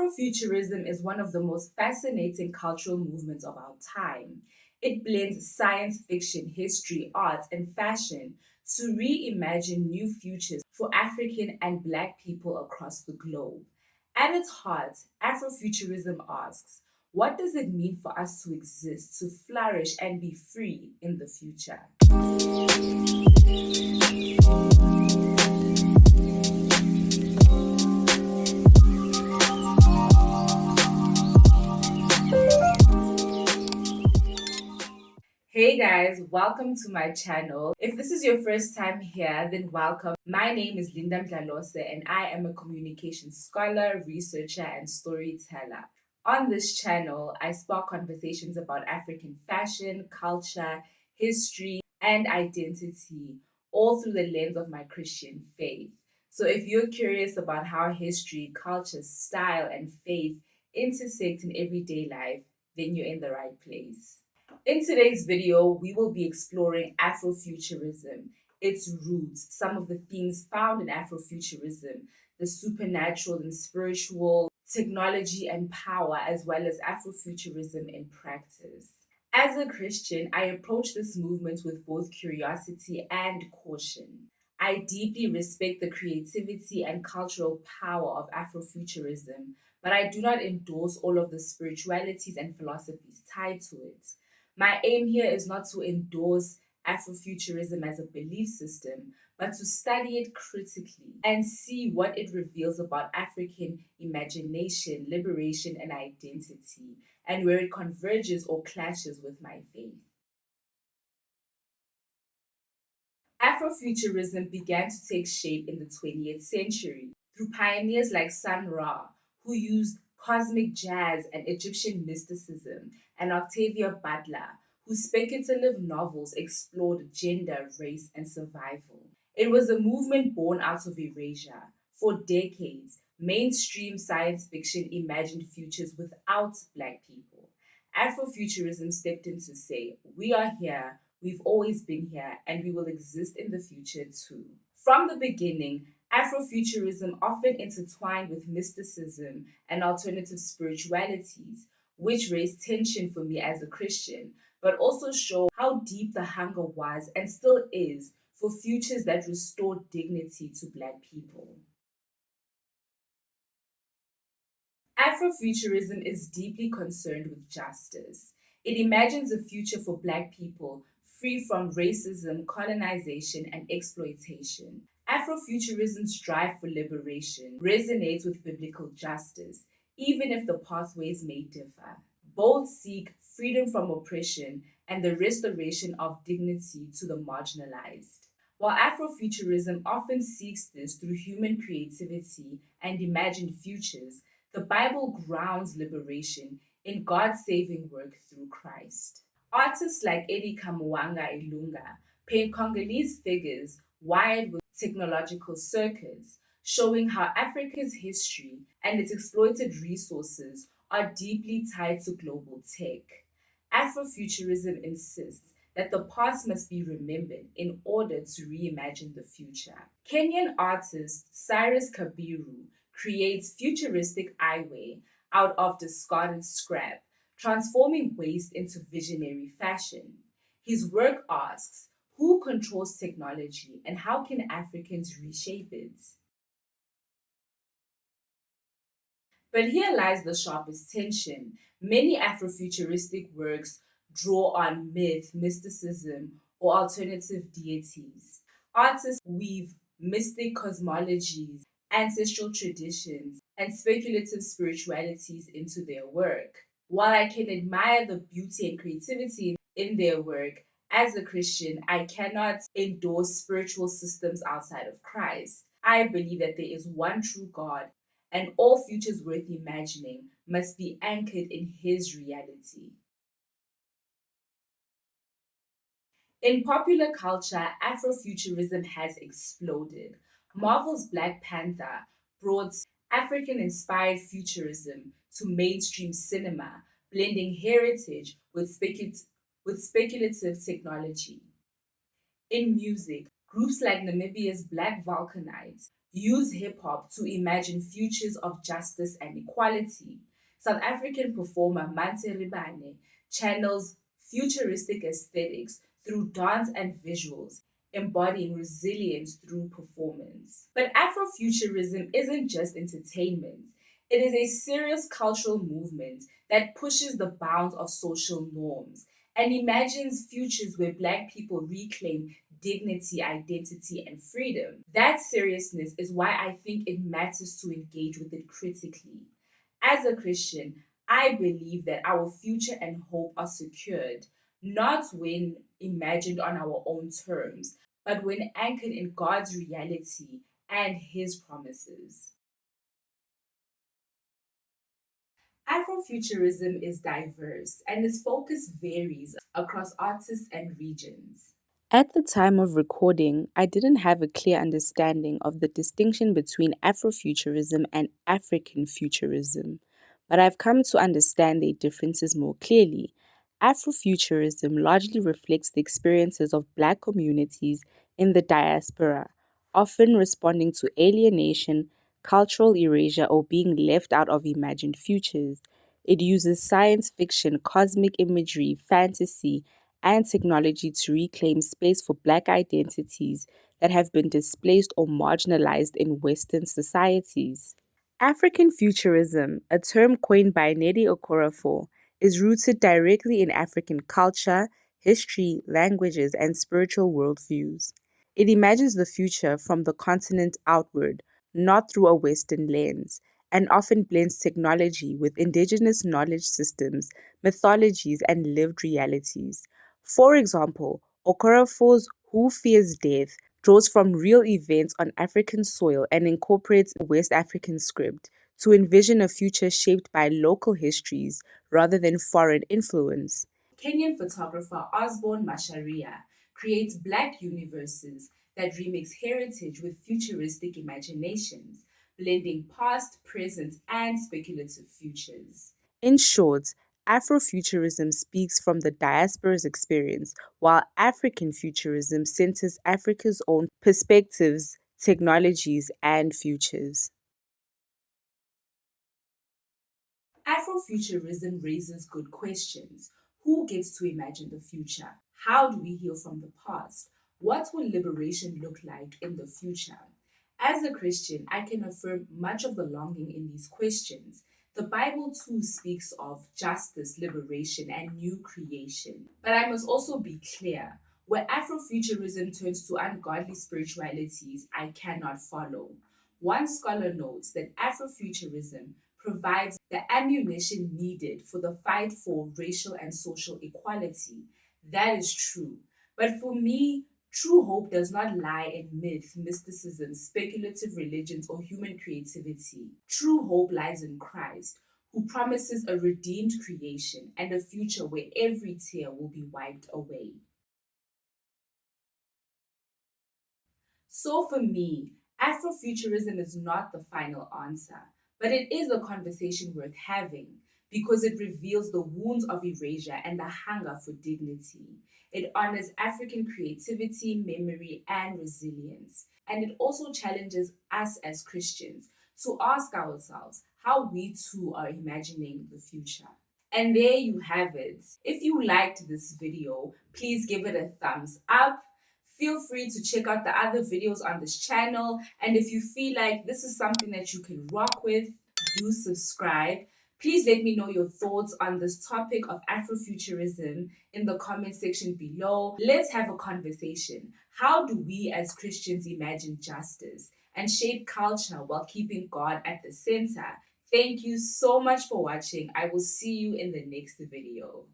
Afrofuturism is one of the most fascinating cultural movements of our time. It blends science fiction, history, art, and fashion to reimagine new futures for African and Black people across the globe. At its heart, Afrofuturism asks, what does it mean for us to exist, to flourish, and be free in the future? Hey guys, welcome to my channel. If this is your first time here, then welcome. My name is Linda Mdlalose and I am a communication scholar, researcher, and storyteller. On this channel, I spark conversations about African fashion, culture, history, and identity, all through the lens of my Christian faith. So if you're curious about how history, culture, style, and faith intersect in everyday life, then you're in the right place. In today's video, we will be exploring Afrofuturism, its roots, some of the themes found in Afrofuturism, the supernatural and spiritual, technology and power, as well as Afrofuturism in practice. As a Christian, I approach this movement with both curiosity and caution. I deeply respect the creativity and cultural power of Afrofuturism, but I do not endorse all of the spiritualities and philosophies tied to it. My aim here is not to endorse Afrofuturism as a belief system, but to study it critically and see what it reveals about African imagination, liberation, and identity, and where it converges or clashes with my faith. Afrofuturism began to take shape in the 20th century through pioneers like Sun Ra, who used cosmic jazz and Egyptian mysticism, and Octavia Butler, whose speculative novels explored gender, race, and survival. It was a movement born out of erasure. For decades, mainstream science fiction imagined futures without Black people. Afrofuturism stepped in to say, we are here, we've always been here, and we will exist in the future too. From the beginning, Afrofuturism often intertwined with mysticism and alternative spiritualities, which raised tension for me as a Christian, but also show how deep the hunger was and still is for futures that restore dignity to Black people. Afrofuturism is deeply concerned with justice. It imagines a future for Black people free from racism, colonization, and exploitation. Afrofuturism's drive for liberation resonates with biblical justice, even if the pathways may differ. Both seek freedom from oppression and the restoration of dignity to the marginalized. While Afrofuturism often seeks this through human creativity and imagined futures, the Bible grounds liberation in God's saving work through Christ. Artists like Eddie Kamuanga Ilunga paint Congolese figures wired with technological circuits, showing how Africa's history and its exploited resources are deeply tied to global tech. Afrofuturism insists that the past must be remembered in order to reimagine the future. Kenyan artist Cyrus Kabiru creates futuristic eyewear out of discarded scrap, transforming waste into visionary fashion. His work asks, who controls technology and how can Africans reshape it? But here lies the sharpest tension. Many Afrofuturistic works draw on myth, mysticism, or alternative deities. Artists weave mystic cosmologies, ancestral traditions, and speculative spiritualities into their work. While I can admire the beauty and creativity in their work, as a Christian, I cannot endorse spiritual systems outside of Christ. I believe that there is one true God and all futures worth imagining must be anchored in His reality. In popular culture, Afrofuturism has exploded. Marvel's Black Panther brought African inspired futurism to mainstream cinema, blending heritage with speculative technology. In music, groups like Namibia's Black Vulcanites use hip hop to imagine futures of justice and equality. South African performer Mante Ribane channels futuristic aesthetics through dance and visuals, embodying resilience through performance. But Afrofuturism isn't just entertainment, it is a serious cultural movement that pushes the bounds of social norms and imagines futures where Black people reclaim dignity, identity, and freedom. That seriousness is why I think it matters to engage with it critically. As a Christian, I believe that our future and hope are secured, not when imagined on our own terms, but when anchored in God's reality and His promises. Afrofuturism is diverse and its focus varies across artists and regions. At the time of recording, I didn't have a clear understanding of the distinction between Afrofuturism and African futurism, but I've come to understand their differences more clearly. Afrofuturism largely reflects the experiences of Black communities in the diaspora, often responding to alienation, cultural erasure, or being left out of imagined futures. It uses science fiction, cosmic imagery, fantasy, and technology to reclaim space for Black identities that have been displaced or marginalized in Western societies. African futurism, a term coined by Nnedi Okorafor, is rooted directly in African culture, history, languages, and spiritual worldviews. It imagines the future from the continent outward, not through a Western lens, and often blends technology with indigenous knowledge systems, mythologies, and lived realities. For example, Okorafor's Who Fears Death draws from real events on African soil and incorporates a West African script to envision a future shaped by local histories rather than foreign influence. Kenyan photographer Osborne Masharia creates Black universes that remix heritage with futuristic imaginations, blending past, present, and speculative futures. In short, Afrofuturism speaks from the diaspora's experience, while African futurism centers Africa's own perspectives, technologies, and futures. Afrofuturism raises good questions. Who gets to imagine the future? How do we heal from the past? What will liberation look like in the future? As a Christian, I can affirm much of the longing in these questions. The Bible too speaks of justice, liberation, and new creation. But I must also be clear where Afrofuturism turns to ungodly spiritualities, I cannot follow. One scholar notes that Afrofuturism provides the ammunition needed for the fight for racial and social equality. That is true. But for me, true hope does not lie in myth, mysticism, speculative religions, or human creativity. True hope lies in Christ, who promises a redeemed creation and a future where every tear will be wiped away. So for me, Afrofuturism is not the final answer, but it is a conversation worth having because it reveals the wounds of erasure and the hunger for dignity. It honors African creativity, memory, and resilience. And it also challenges us as Christians to ask ourselves how we too are imagining the future. And there you have it. If you liked this video, please give it a thumbs up. Feel free to check out the other videos on this channel. And if you feel like this is something that you can rock with, do subscribe. Please let me know your thoughts on this topic of Afrofuturism in the comment section below. Let's have a conversation. How do we as Christians imagine justice and shape culture while keeping God at the center? Thank you so much for watching. I will see you in the next video.